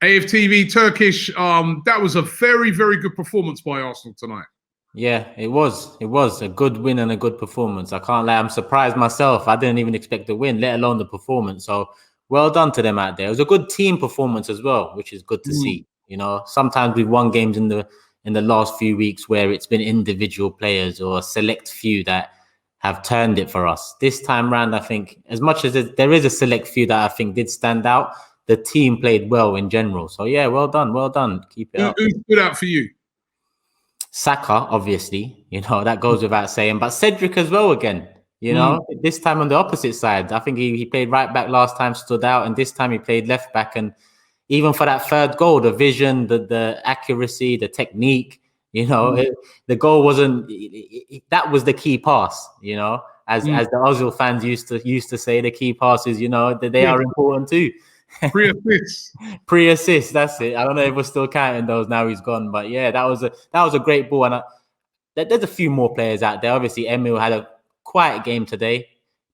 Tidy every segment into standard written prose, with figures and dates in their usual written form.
AFTV Turkish, that was a very, very good performance by Arsenal tonight. Yeah, it was. It was a good win and a good performance. I can't lie. I'm surprised myself. I didn't even expect the win, let alone the performance. So well done to them out there. It was a good team performance as well, which is good to see. You know, sometimes we've won games in the last few weeks where it's been individual players or a select few that have turned it for us. This time round, I think, as much as there is a select few that I think did stand out, the team played well in general. So yeah, well done, well done. Keep it up. Who stood out for you? Saka, obviously, you know, that goes without saying, but Cedric as well again, you know, this time on the opposite side. I think he played right back last time, stood out, and this time he played left back. And even for that third goal, the vision, the accuracy, the technique, you know, the goal wasn't, that was the key pass, you know, as the Ozil fans used to say, the key passes, you know, that they are important too. Pre-assist, that's it. I don't know if we're still counting those now he's gone, but yeah, that was a great ball. And there's a few more players out there. Obviously, Emil had a quiet game today.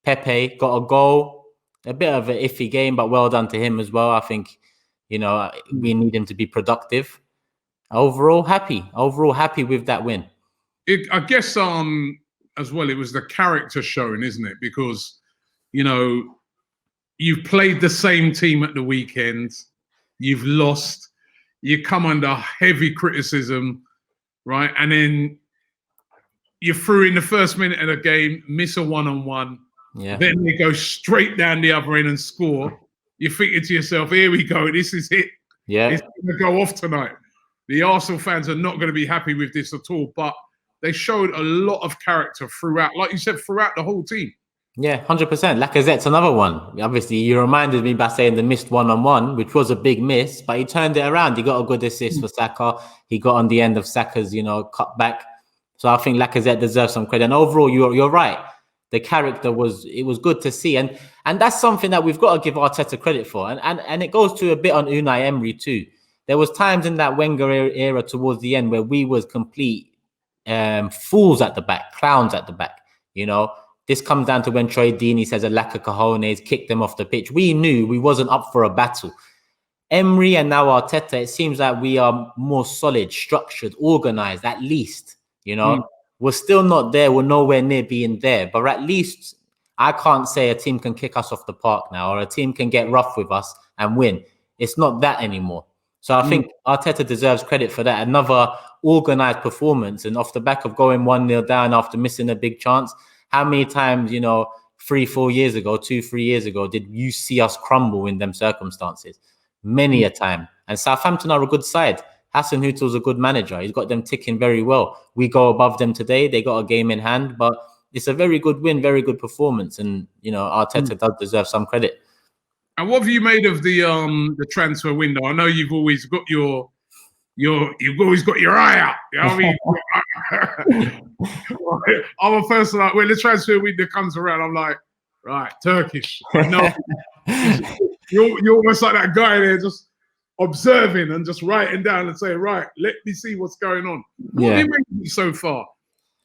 Pepe got a goal, a bit of an iffy game, but well done to him as well. I think, you know, we need him to be productive. Overall happy with that win. I guess as well, it was the character showing, isn't it? Because, you know, you've played the same team at the weekend. You've lost. You come under heavy criticism, right? And then you're through in the first minute of the game, miss a one-on-one. Yeah. Then they go straight down the other end and score. You're thinking to yourself, here we go. This is it. Yeah. It's going to go off tonight. The Arsenal fans are not going to be happy with this at all. But they showed a lot of character throughout, like you said, throughout the whole team. Yeah, 100%. Lacazette's another one. Obviously, you reminded me by saying the missed one-on-one, which was a big miss, but he turned it around. He got a good assist for Saka. He got on the end of Saka's, you know, cut back. So I think Lacazette deserves some credit. And overall, you're right. The character was good to see. And that's something that we've got to give Arteta credit for. And it goes to a bit on Unai Emery too. There was times in that Wenger era towards the end where we was complete fools at the back, clowns at the back, you know. This comes down to when Troy Deeney says a lack of cojones, kicked them off the pitch. We knew we wasn't up for a battle. Emery and now Arteta, it seems like we are more solid, structured, organized, at least, you know. We're still not there. We're nowhere near being there. But at least I can't say a team can kick us off the park now or a team can get rough with us and win. It's not that anymore. So I think Arteta deserves credit for that. Another organized performance. And off the back of going 1-0 down after missing a big chance, how many times, you know, 3-4 years ago, 2-3 years ago, did you see us crumble in them circumstances? Many a time. And Southampton are a good side. Hassan Hüttel's a good manager. He's got them ticking very well. We go above them today. They got a game in hand, but it's a very good win, very good performance. And, you know, Arteta does deserve some credit. And what have you made of the transfer window? I know you've always got your eye out. You know what I mean? I'm a person like when the transfer window comes around, I'm like, right, Turkish. No, you're almost like that guy there, just observing and just writing down and saying, right, let me see what's going on. What have you made so far?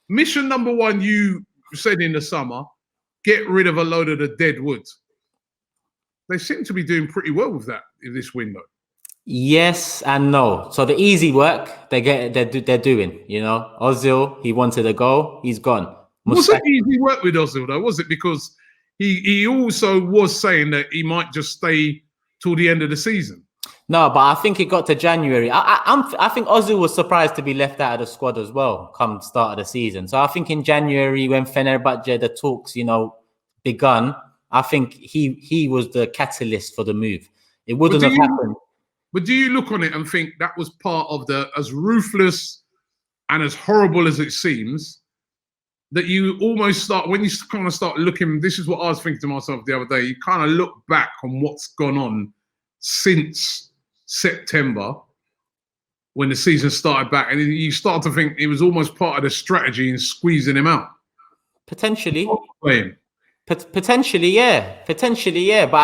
Mission number one, you said in the summer, get rid of a load of the dead wood. They seem to be doing pretty well with that in this window. Yes and no. So the easy work they're doing. You know, Ozil, he wanted a goal, he's gone. Was it easy work with Ozil though? Was it because he also was saying that he might just stay till the end of the season? No, but I think it got to January. I think Ozil was surprised to be left out of the squad as well come start of the season. So I think in January when Fenerbahce, the talks, you know, begun, I think he was the catalyst for the move. It wouldn't have happened. But do you look on it and think that was part of as ruthless and as horrible as it seems, that you almost start, when you kind of start looking, this is what I was thinking to myself the other day, you kind of look back on what's gone on since September, when the season started back, and you start to think it was almost part of the strategy in squeezing him out. Potentially, yeah. But at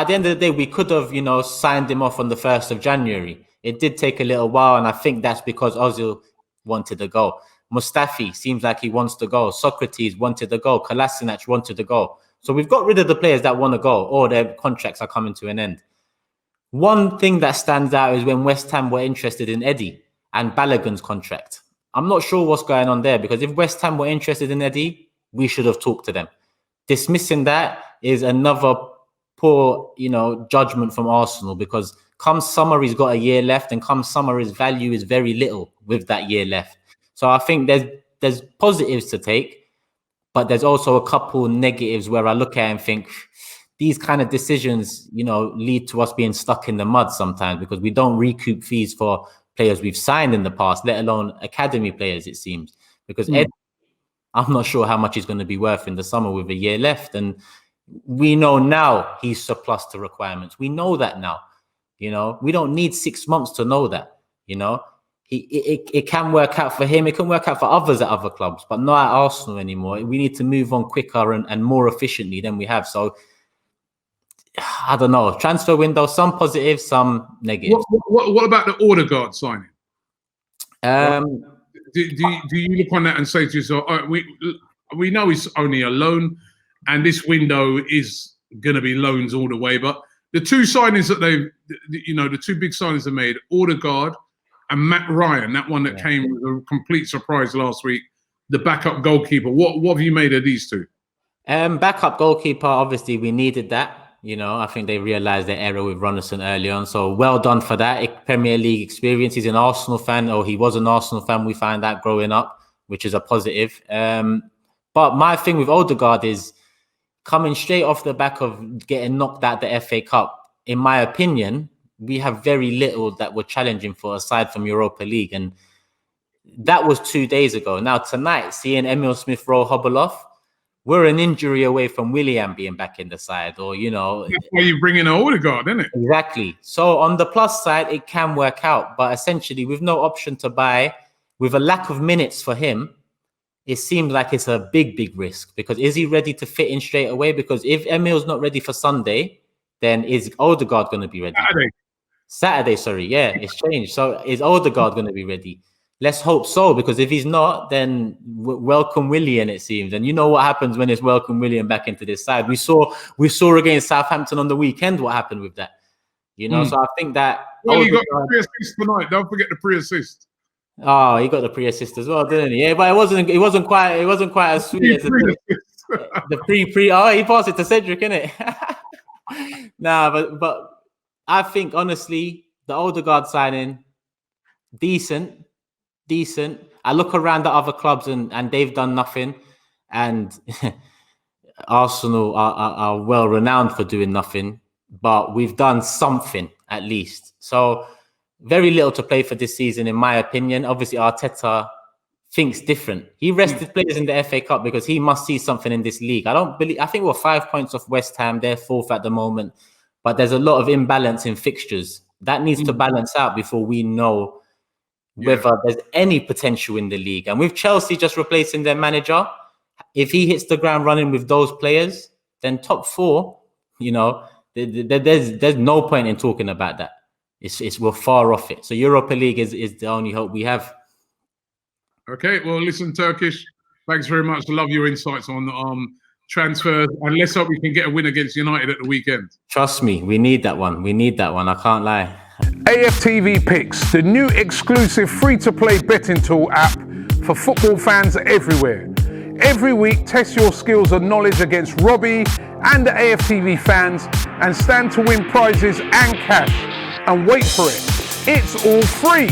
the end of the day, we could have, you know, signed him off on the 1st of January. It did take a little while, and I think that's because Ozil wanted to go. Mustafi seems like he wants to go. Socrates wanted to go. Kolasinac wanted to go. So we've got rid of the players that want to go, or their contracts are coming to an end. One thing that stands out is when West Ham were interested in Eddie and Balogun's contract. I'm not sure what's going on there, because if West Ham were interested in Eddie, we should have talked to them. Dismissing that is another poor, judgment from Arsenal, because come summer, he's got a year left, and come summer, his value is very little with that year left. So I think there's positives to take, but there's also a couple negatives where I look at it and think these kind of decisions, lead to us being stuck in the mud sometimes, because we don't recoup fees for players we've signed in the past, let alone academy players, it seems. Because Ed, I'm not sure how much he's going to be worth in the summer with a year left. And we know now he's surplus to requirements. We know that now. We don't need 6 months to know that. It can work out for him. It can work out for others at other clubs, but not at Arsenal anymore. We need to move on quicker and more efficiently than we have. So I don't know. Transfer window, some positives, some negatives. What about the Odegaard signing? Do you look on that and say to yourself, we know it's only a loan, and this window is going to be loans all the way, but the two signings that the two big signings they made, Odegaard and Matt Ryan, that one that came with a complete surprise last week, the backup goalkeeper. What have you made of these two? Backup goalkeeper, obviously we needed that. I think they realised their error with Runnison early on. So well done for that. Premier League experience. He's an Arsenal fan, or he was an Arsenal fan. We found that growing up, which is a positive. But my thing with Odegaard is coming straight off the back of getting knocked out the FA Cup. In my opinion, we have very little that we're challenging for aside from Europa League. And that was 2 days ago. Now tonight, seeing Emil Smith-Rowe hobble off, we're an injury away from Willian being back in the side, or, That's why you bring in an Odegaard, isn't it? Exactly. So on the plus side, it can work out. But essentially, with no option to buy, with a lack of minutes for him, it seems like it's a big, big risk. Because is he ready to fit in straight away? Because if Emil's not ready for Sunday, then is Odegaard going to be ready? Saturday, sorry. Yeah, it's changed. So is Odegaard going to be ready? Let's hope so, because if he's not, then welcome Willian, it seems. And you know what happens when it's welcome Willian back into this side. We saw against Southampton on the weekend what happened with that. So I think that. Well, he got the pre-assist tonight. Don't forget the pre-assist. Oh, he got the pre-assist as well, didn't he? Yeah, but it wasn't quite as sweet as the pre. Oh, he passed it to Cedric, innit? Nah, but I think honestly, the Odegaard signing, decent. I look around the other clubs and they've done nothing, and Arsenal are well renowned for doing nothing, but we've done something at least. So very little to play for this season, in my opinion. Obviously, Arteta thinks different. He rested players in the FA Cup because he must see something in this league. I think we're 5 points off West Ham. They're fourth at the moment, but there's a lot of imbalance in fixtures. That needs to balance out before we know whether there's any potential in the league. And with Chelsea just replacing their manager, if he hits the ground running with those players, then top four, there's no point in talking about that. We're far off it. So Europa League is the only hope we have. Okay, well, listen, Turkish, thanks very much. I love your insights on transfers, and let's hope we can get a win against United at the weekend. Trust me, we need that one. I can't lie. AFTV Picks, the new exclusive free-to-play betting tool app for football fans everywhere. Every week, test your skills and knowledge against Robbie and the AFTV fans and stand to win prizes and cash. And wait for it, it's all free.